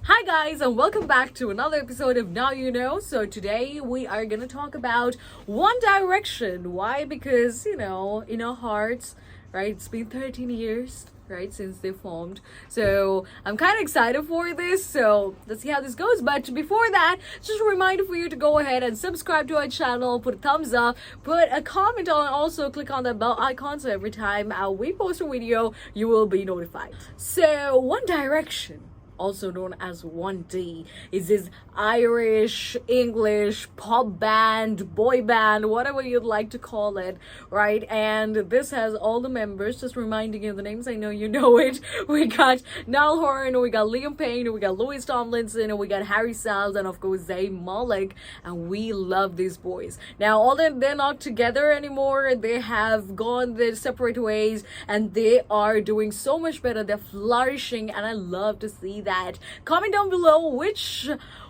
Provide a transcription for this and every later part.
Hi guys, and welcome back to another episode of Now You Know. So today we are going to talk about One Direction. Why? Because, in our hearts, right, it's been 13 years, right, since they formed. So I'm kind of excited for this. So let's see how this goes. But before that, just a reminder for you to go ahead and subscribe to our channel, put a thumbs up, put a comment on, also click on the bell icon so every time we post a video, you will be notified. So One Direction, also known as 1D, is this Irish, English pop band, boy band, whatever you'd like to call it, right? And this has all the members, just reminding you the names, I know you know it. We got Niall Horan, we got Liam Payne, we got Louis Tomlinson, and we got Harry Styles, and of course Zayn Malik, and we love these boys. Now, although they're not together anymore, they have gone their separate ways, and they are doing so much better. They're flourishing, and I love to see that. Comment down below which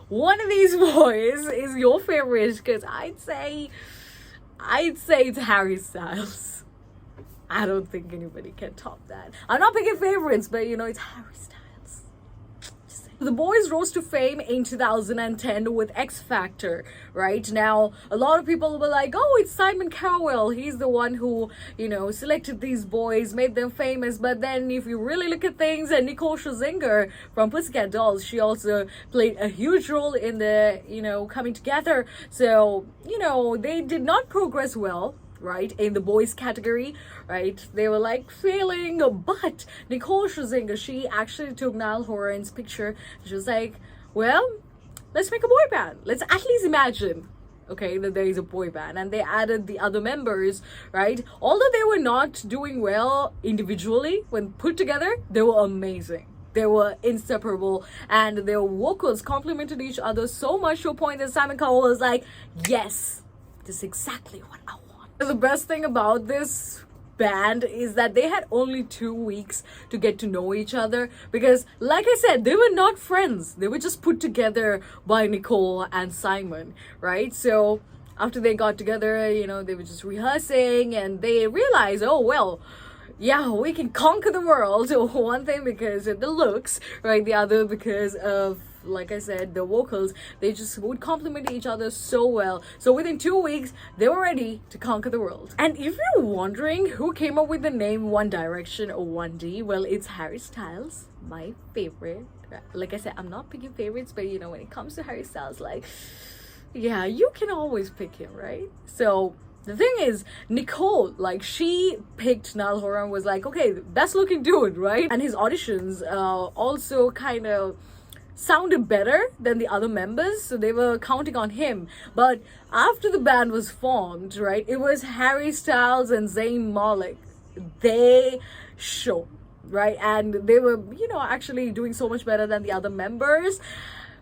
one of these boys is your favorite, because I'd say it's Harry Styles. I don't think anybody can top that. I'm not picking favorites, but it's Harry Styles. The boys rose to fame in 2010 with X Factor, right? Now, a lot of people were like, oh, it's Simon Cowell. He's the one who, selected these boys, made them famous. But then if you really look at things, and Nicole Scherzinger from Pussycat Dolls, she also played a huge role in the, coming together. So, they did not progress well, right, in the boys category, right? They were like failing, but Nicole Scherzinger, she actually took Niall Horan's picture. She was like, well, let's make a boy band. Let's at least imagine, okay, that there is a boy band. And they added the other members, right? Although they were not doing well individually, when put together, they were amazing. They were inseparable, and their vocals complemented each other so much to a point that Simon Cowell was like, yes, this is exactly what I want. The best thing about this band is that they had only 2 weeks to get to know each other, because like I said, they were not friends. They were just put together by Nicole and Simon, right? So after they got together, they were just rehearsing, and they realized, oh well, yeah, we can conquer the world. One thing because of the looks, right? The other because of, like I said, the vocals. They just would complement each other so well. So within 2 weeks, they were ready to conquer the world. And if you're wondering who came up with the name One Direction or 1D, well, it's Harry Styles, my favorite. Like I said, I'm not picking favorites, but when it comes to Harry Styles, like, yeah, you can always pick him, right? So the thing is, Nicole, like, she picked Niall Horan, was like, okay, best looking dude, right? And his auditions also kind of sounded better than the other members, so they were counting on him. But after the band was formed, right, it was Harry Styles and Zayn Malik. They showed, right? And they were, actually doing so much better than the other members.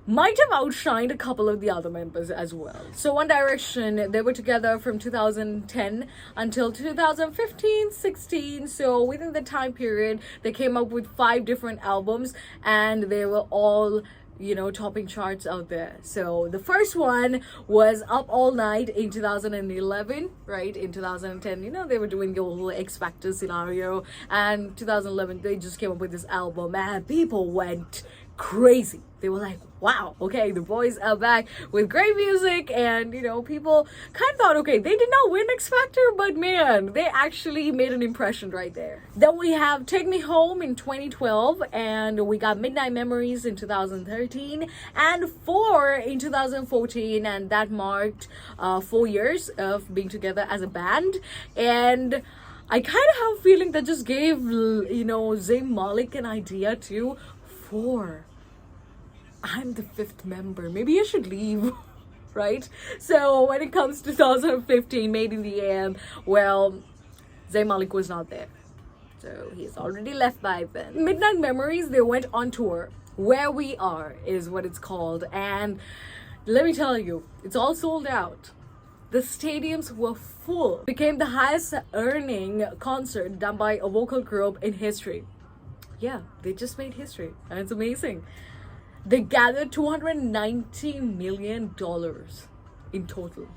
Might have outshined a couple of the other members as well. So One Direction, they were together from 2010 until 2015-16. So within the time period, they came up with 5 different albums, and they were all, topping charts out there. So the first one was Up All Night in 2011, right? In 2010, they were doing the whole X Factor scenario, and 2011 they just came up with this album, and people went crazy. They were like, wow, okay, the boys are back with great music. And people kind of thought, okay, they did not win X Factor, but man, they actually made an impression right there. Then we have Take Me Home in 2012, and we got Midnight Memories in 2013, and 4 in 2014, and that marked 4 years of being together as a band. And I kind of have a feeling that just gave Zayn Malik an idea too. 4, I'm the 5th member, maybe I should leave. Right? So when it comes to 2015, Made in the AM, well, Zayn Malik was not there, so he's already left by then. Midnight Memories, they went on tour. Where We Are is what it's called, and let me tell you, it's all sold out. The stadiums were full. Became the highest earning concert done by a vocal group in history. Yeah, they just made history, and it's amazing. They gathered $290 million in total.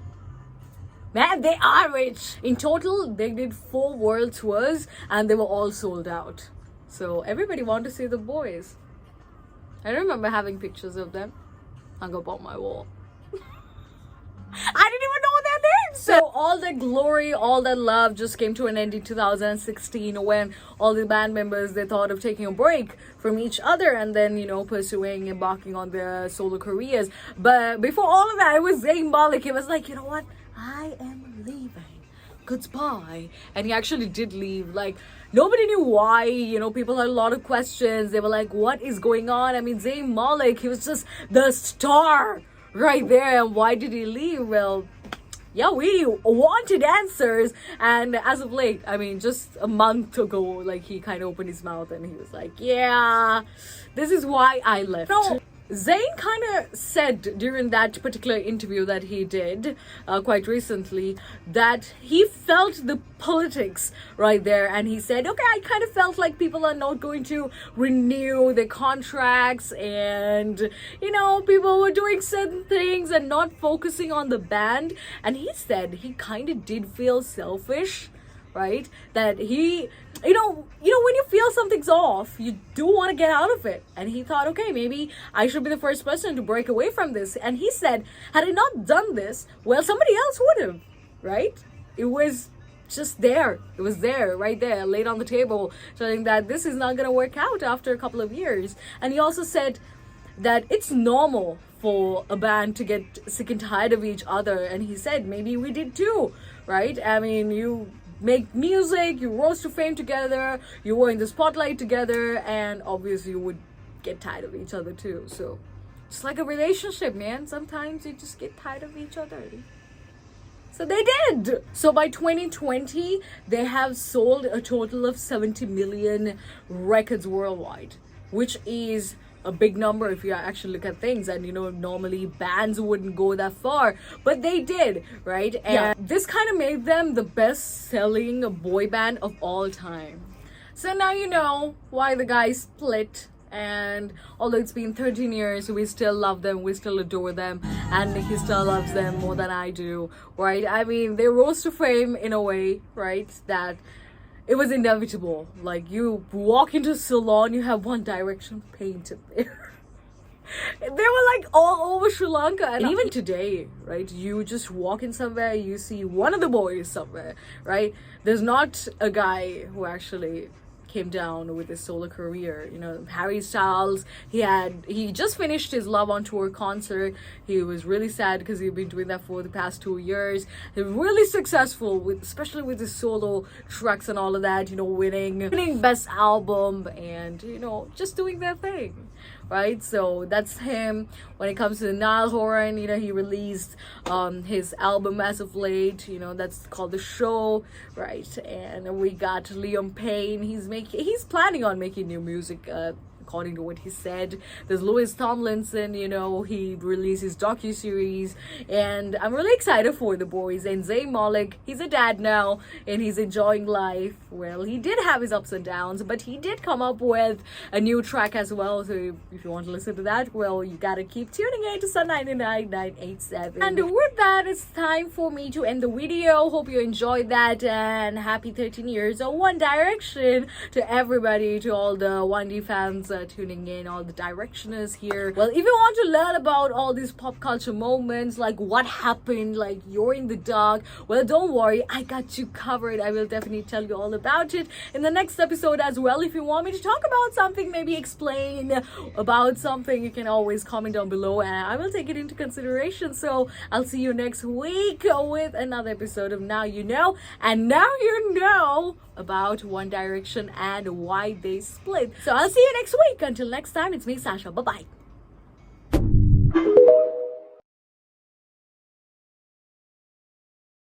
Man, they are rich. In total, they did 4 world tours, and they were all sold out. So everybody wanted to see the boys. I remember having pictures of them hung up on my wall. I didn't even know their names. So all that glory, all that love just came to an end in 2016 when all the band members, they thought of taking a break from each other and then, pursuing, embarking on their solo careers. But before all of that, it was Zayn Malik. He was like, you know what? I am leaving. Goodbye. And he actually did leave. Like, nobody knew why. People had a lot of questions. They were like, what is going on? I mean, Zayn Malik, he was just the star right there. And why did he leave? Well, yeah, we wanted answers. And as of late, I mean, just a month ago, like, he kind of opened his mouth and he was like, yeah, this is why I left. No, Zayn kind of said during that particular interview that he did quite recently that he felt the politics right there, and he said, okay, I kind of felt like people are not going to renew their contracts, and people were doing certain things and not focusing on the band. And he said he kind of did feel selfish, right? That he, when you feel something's off, you do want to get out of it. And he thought, okay, maybe I should be the first person to break away from this. And he said, had I not done this, well, somebody else would have, right? It was just there. It was there, right there, laid on the table, showing that this is not going to work out after a couple of years. And he also said that it's normal for a band to get sick and tired of each other. And he said, maybe we did too, right? I mean, you make music, you rose to fame together, you were in the spotlight together, and obviously you would get tired of each other too. So it's like a relationship, man. Sometimes you just get tired of each other. So they did. So by 2020, they have sold a total of 70 million records worldwide, which is a big number if you actually look at things. And normally bands wouldn't go that far, but they did, right? And this kind of made them the best selling boy band of all time. So now you know why the guys split. And although it's been 13 years, we still love them, we still adore them, and he still loves them more than I do, right? I mean, they rose to fame in a way, right, that it was inevitable. Like, you walk into a salon, you have One Direction painted there. They were like all over Sri Lanka. And even today, right, you just walk in somewhere, you see one of the boys somewhere, right? There's not a guy who actually came down with his solo career. Harry Styles, he just finished his Love on Tour concert. He was really sad because he'd been doing that for the past 2 years. He was really successful especially with his solo tracks and all of that, winning best album and just doing their thing, right? So that's him. When it comes to Niall Horan, he released his album as of late, that's called The Show, right? And we got Liam Payne. He's planning on making new music, according to what he said. There's Louis Tomlinson, he released his docu-series, and I'm really excited for the boys. And Zayn Malik, he's a dad now, and he's enjoying life. Well, he did have his ups and downs, but he did come up with a new track as well. So if you want to listen to that, well, you gotta keep tuning in to Sun 99.987. And with that, it's time for me to end the video. Hope you enjoyed that, and happy 13 years of One Direction to everybody, to all the 1D fans tuning in, all the Directioners here. Well, if you want to learn about all these pop culture moments, like what happened, like you're in the dark, well, don't worry, I got you covered. I will definitely tell you all about it in the next episode as well. If you want me to talk about something, maybe explain about something, you can always comment down below and I will take it into consideration. So I'll see you next week with another episode of Now You Know. And now you know about One Direction and why they split. So I'll see you next week. Until next time, it's me, Sasha. Bye-bye.